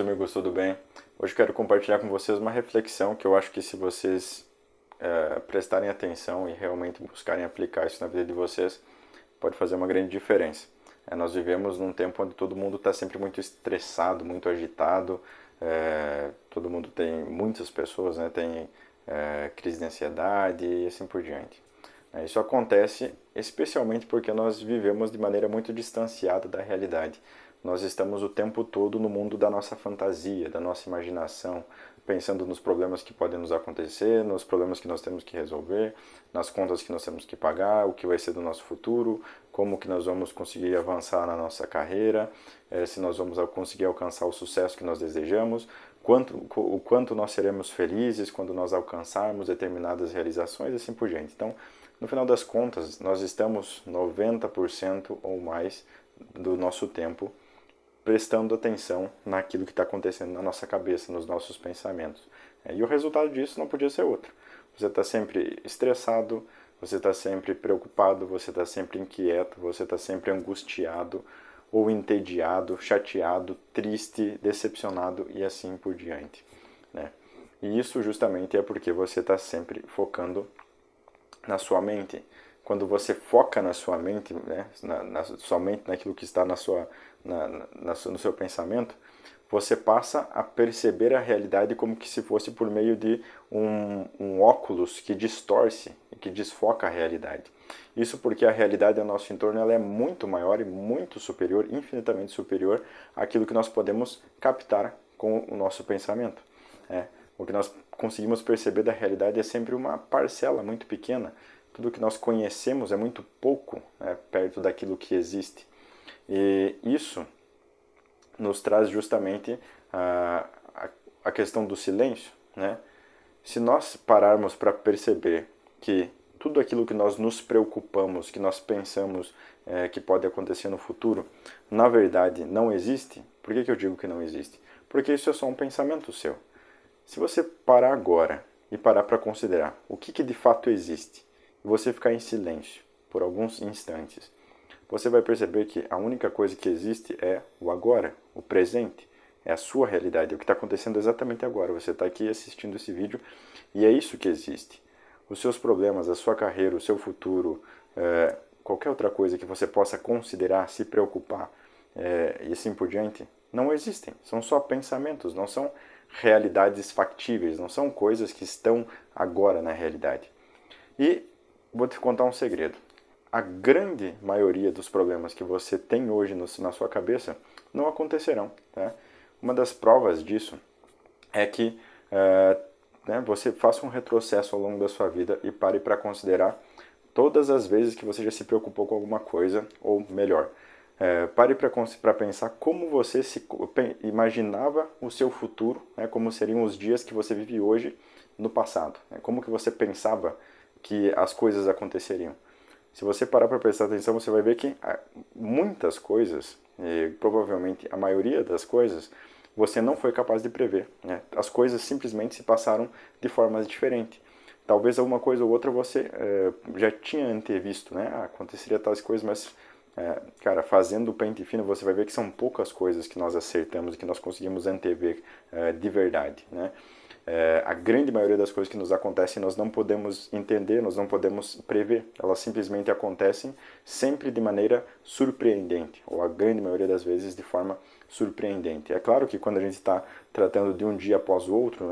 amigos, tudo bem? Hoje quero compartilhar com vocês uma reflexão que eu acho que se vocês prestarem atenção e realmente buscarem aplicar isso na vida de vocês, pode fazer uma grande diferença. Nós vivemos num tempo onde todo mundo está sempre muito estressado, muito agitado, todo mundo tem, muitas pessoas têm crise de ansiedade e assim por diante. Isso acontece especialmente porque nós vivemos de maneira muito distanciada da realidade. Nós estamos o tempo todo no mundo da nossa fantasia, da nossa imaginação, pensando nos problemas que podem nos acontecer, nos problemas que nós temos que resolver, nas contas que nós temos que pagar, o que vai ser do nosso futuro, como que nós vamos conseguir avançar na nossa carreira, se nós vamos conseguir alcançar o sucesso que nós desejamos, o quanto nós seremos felizes quando nós alcançarmos determinadas realizações e assim por diante. Então, no final das contas, nós estamos 90% ou mais do nosso tempo prestando atenção naquilo que está acontecendo na nossa cabeça, nos nossos pensamentos. E o resultado disso não podia ser outro. Você está sempre estressado, você está sempre preocupado, você está sempre inquieto, você está sempre angustiado, ou entediado, chateado, triste, decepcionado e assim por diante. E isso justamente é porque você está sempre focando na sua mente. Quando você foca na sua mente, somente naquilo que está no seu pensamento, você passa a perceber a realidade como que se fosse por meio de um óculos que distorce e que desfoca a realidade. Isso porque a realidade ao nosso entorno ela é muito maior e muito superior, infinitamente superior àquilo que nós podemos captar com o nosso pensamento. O que nós conseguimos perceber da realidade é sempre uma parcela muito pequena. Tudo que nós conhecemos é muito pouco perto daquilo que existe. E isso nos traz justamente a questão do silêncio. Se nós pararmos para perceber que tudo aquilo que nós nos preocupamos, que nós pensamos que pode acontecer no futuro, na verdade não existe. Por que eu digo que não existe? Porque isso é só um pensamento seu. Se você parar agora e parar para considerar o que de fato existe, e você ficar em silêncio por alguns instantes, você vai perceber que a única coisa que existe é o agora, o presente, é a sua realidade, é o que está acontecendo exatamente agora. Você está aqui assistindo esse vídeo e é isso que existe. Os seus problemas, a sua carreira, o seu futuro, qualquer outra coisa que você possa considerar, se preocupar e assim por diante, não existem. São só pensamentos, não são realidades factíveis, não são coisas que estão agora na realidade. E vou te contar um segredo. A grande maioria dos problemas que você tem hoje na sua cabeça não acontecerão. Uma das provas disso é que você faça um retrocesso ao longo da sua vida e pare para considerar todas as vezes que você já se preocupou com alguma coisa, ou melhor, pare para pensar como você imaginava o seu futuro, como seriam os dias que você vive hoje no passado, como que você pensava que as coisas aconteceriam. Se você parar para prestar atenção, você vai ver que muitas coisas, e provavelmente a maioria das coisas, você não foi capaz de prever. As coisas simplesmente se passaram de formas diferentes. Talvez alguma coisa ou outra você já tinha antevisto, aconteceria tais coisas, mas fazendo o pente fino, você vai ver que são poucas coisas que nós acertamos e que nós conseguimos antever de verdade. A grande maioria das coisas que nos acontecem nós não podemos entender, nós não podemos prever. Elas simplesmente acontecem sempre de maneira surpreendente, ou a grande maioria das vezes de forma surpreendente. É claro que quando a gente está tratando de um dia após o outro,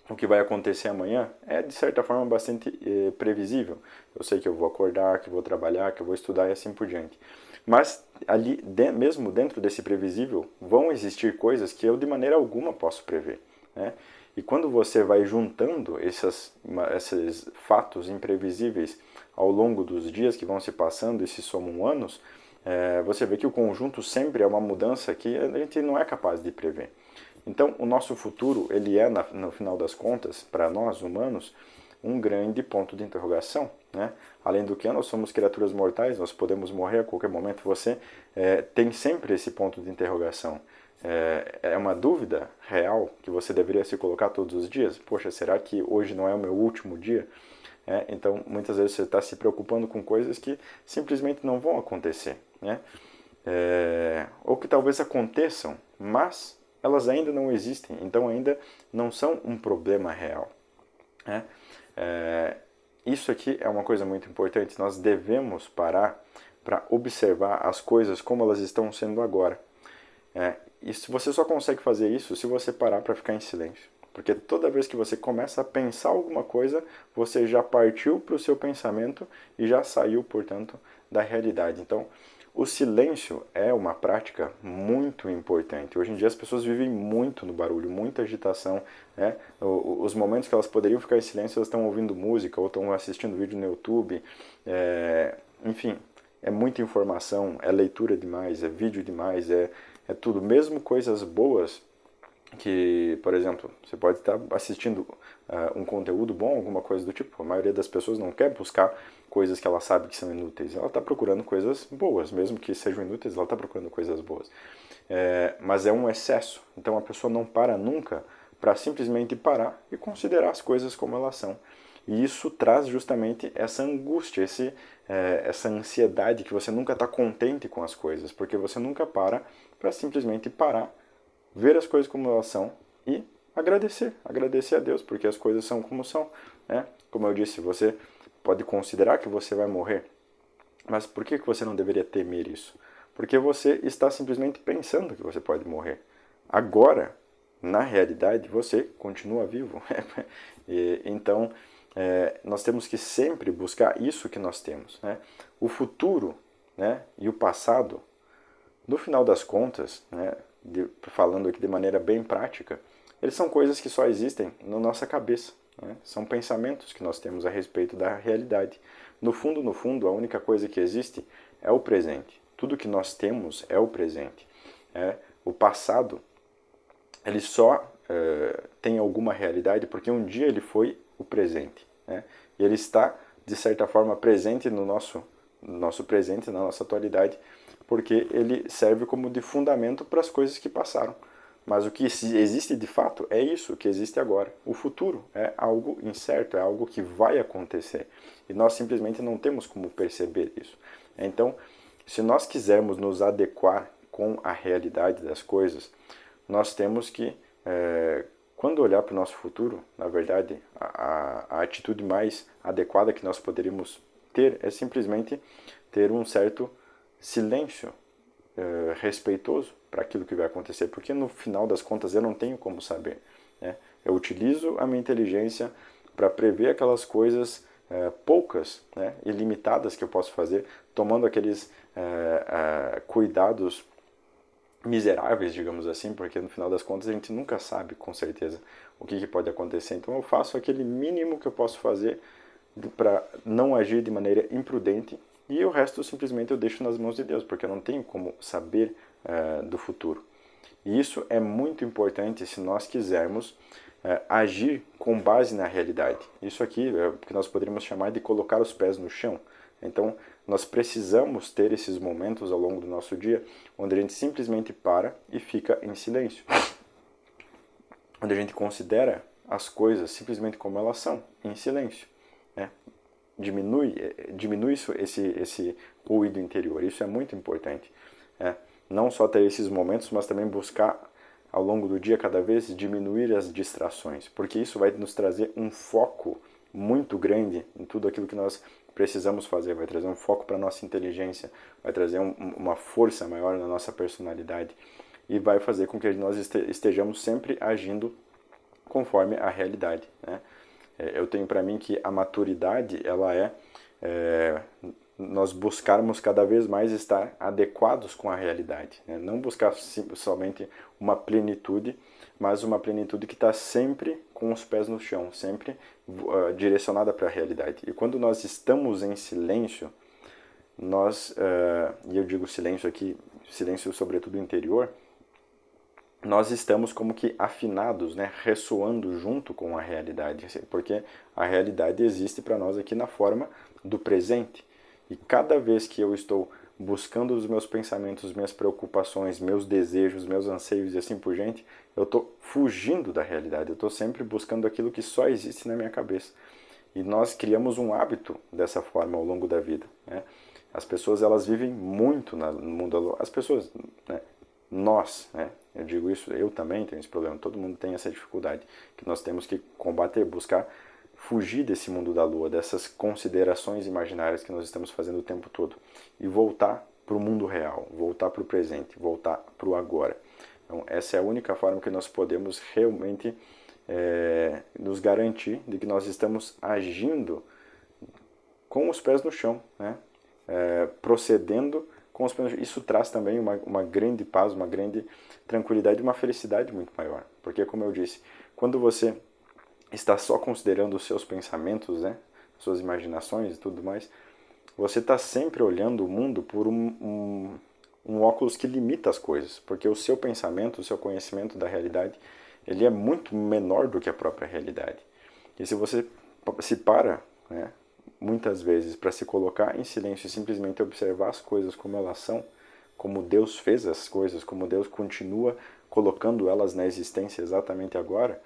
o que vai acontecer amanhã é de certa forma bastante previsível. Eu sei que eu vou acordar, que eu vou trabalhar, que eu vou estudar e assim por diante. Mas ali, mesmo dentro desse previsível, vão existir coisas que eu de maneira alguma posso prever. E quando você vai juntando esses fatos imprevisíveis ao longo dos dias que vão se passando e se somam anos, você vê que o conjunto sempre é uma mudança que a gente não é capaz de prever. Então, o nosso futuro, ele é, no final das contas, para nós humanos, um grande ponto de interrogação. Além do que, nós somos criaturas mortais, nós podemos morrer a qualquer momento. Você tem sempre esse ponto de interrogação. É uma dúvida real que você deveria se colocar todos os dias. Poxa, será que hoje não é o meu último dia? Então, muitas vezes você está se preocupando com coisas que simplesmente não vão acontecer. Ou que talvez aconteçam, mas elas ainda não existem, então ainda não são um problema real, né? Isso aqui é uma coisa muito importante, nós devemos parar para observar as coisas como elas estão sendo agora. E você só consegue fazer isso se você parar para ficar em silêncio. Porque toda vez que você começa a pensar alguma coisa, você já partiu para o seu pensamento e já saiu, portanto, da realidade. Então, o silêncio é uma prática muito importante. Hoje em dia as pessoas vivem muito no barulho, muita agitação, né? Os momentos que elas poderiam ficar em silêncio, elas estão ouvindo música ou estão assistindo vídeo no YouTube. Enfim, é muita informação, é leitura demais, é vídeo demais, é tudo. Mesmo coisas boas que, por exemplo, você pode estar assistindo um conteúdo bom, alguma coisa do tipo. A maioria das pessoas não quer buscar coisas que ela sabe que são inúteis. Ela está procurando coisas boas, mesmo que sejam inúteis, ela está procurando coisas boas. Mas é um excesso. Então a pessoa não para nunca para simplesmente parar e considerar as coisas como elas são. E isso traz justamente essa angústia, essa ansiedade que você nunca está contente com as coisas, porque você nunca para simplesmente parar, ver as coisas como elas são e agradecer a Deus, porque as coisas são como são, né? Como eu disse, você pode considerar que você vai morrer, mas por que você não deveria temer isso? Porque você está simplesmente pensando que você pode morrer. Agora, na realidade, você continua vivo. Então, nós temos que sempre buscar isso que nós temos, né? O futuro, né, e o passado, no final das contas, né, falando aqui de maneira bem prática, eles são coisas que só existem na nossa cabeça, né? São pensamentos que nós temos a respeito da realidade. No fundo, a única coisa que existe é o presente. Tudo que nós temos é o presente. O passado, ele só tem alguma realidade porque um dia ele foi o presente, né? E ele está, de certa forma, presente no nosso presente, na nossa atualidade, porque ele serve como de fundamento para as coisas que passaram. Mas o que existe de fato é isso que existe agora. O futuro é algo incerto, é algo que vai acontecer. E nós simplesmente não temos como perceber isso. Então, se nós quisermos nos adequar com a realidade das coisas, nós temos que, quando olhar para o nosso futuro, na verdade, a atitude mais adequada que nós poderíamos ter é simplesmente ter um certo silêncio respeitoso para aquilo que vai acontecer, porque no final das contas eu não tenho como saber, né? Eu utilizo a minha inteligência para prever aquelas coisas poucas, né, e limitadas que eu posso fazer, tomando aqueles cuidados miseráveis, digamos assim, porque no final das contas a gente nunca sabe com certeza o que pode acontecer. Então eu faço aquele mínimo que eu posso fazer para não agir de maneira imprudente, e o resto simplesmente eu deixo nas mãos de Deus, porque eu não tenho como saber do futuro. E isso é muito importante se nós quisermos agir com base na realidade. Isso aqui é o que nós poderíamos chamar de colocar os pés no chão. Então, nós precisamos ter esses momentos ao longo do nosso dia onde a gente simplesmente para e fica em silêncio. Onde a gente considera as coisas simplesmente como elas são, em silêncio, né? Diminui esse ruído interior. Isso é muito importante. Não só ter esses momentos, mas também buscar ao longo do dia cada vez diminuir as distrações, porque isso vai nos trazer um foco muito grande em tudo aquilo que nós precisamos fazer, vai trazer um foco para a nossa inteligência, vai trazer uma força maior na nossa personalidade e vai fazer com que nós estejamos sempre agindo conforme a realidade, né? Eu tenho para mim que a maturidade ela nós buscarmos cada vez mais estar adequados com a realidade, né? Não buscar somente uma plenitude, mas uma plenitude que está sempre com os pés no chão, sempre direcionada para a realidade. E quando nós estamos em silêncio, e eu digo silêncio aqui, silêncio sobretudo interior, nós estamos como que afinados, né, ressoando junto com a realidade, porque a realidade existe para nós aqui na forma do presente. E cada vez que eu estou buscando os meus pensamentos, minhas preocupações, meus desejos, meus anseios e assim por diante, eu estou fugindo da realidade, eu estou sempre buscando aquilo que só existe na minha cabeça. E nós criamos um hábito dessa forma ao longo da vida, né? As pessoas elas vivem muito no mundo, as pessoas, né, nós, né? Eu digo isso, eu também tenho esse problema, todo mundo tem essa dificuldade, que nós temos que combater, buscar fugir desse mundo da lua, dessas considerações imaginárias que nós estamos fazendo o tempo todo e voltar para o mundo real, voltar para o presente, voltar para o agora. Então, essa é a única forma que nós podemos realmente nos garantir de que nós estamos agindo com os pés no chão, né? Procedendo com os pés no chão. Isso traz também uma grande paz, uma grande tranquilidade e uma felicidade muito maior. Porque, como eu disse, quando você está só considerando os seus pensamentos, né? Suas imaginações e tudo mais, você está sempre olhando o mundo por um óculos que limita as coisas, porque o seu pensamento, o seu conhecimento da realidade, ele é muito menor do que a própria realidade. E se você se para, né, muitas vezes para se colocar em silêncio e simplesmente observar as coisas como elas são, como Deus fez as coisas, como Deus continua colocando elas na existência exatamente agora,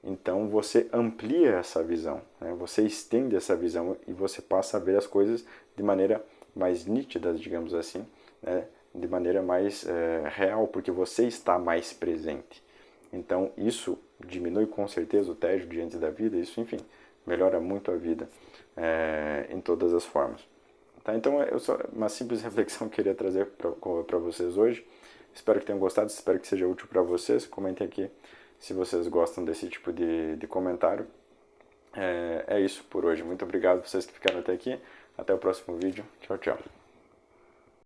então você amplia essa visão, né? Você estende essa visão e você passa a ver as coisas de maneira mais nítida, digamos assim, né? De maneira mais real, porque você está mais presente. Então isso diminui com certeza o tédio diante da vida, isso, enfim, melhora muito a vida em todas as formas. Tá? Então é só uma simples reflexão que eu queria trazer para vocês hoje. Espero que tenham gostado, espero que seja útil para vocês. Comentem aqui se vocês gostam desse tipo de comentário. É isso por hoje. Muito obrigado a vocês que ficaram até aqui. Até o próximo vídeo. Tchau, tchau.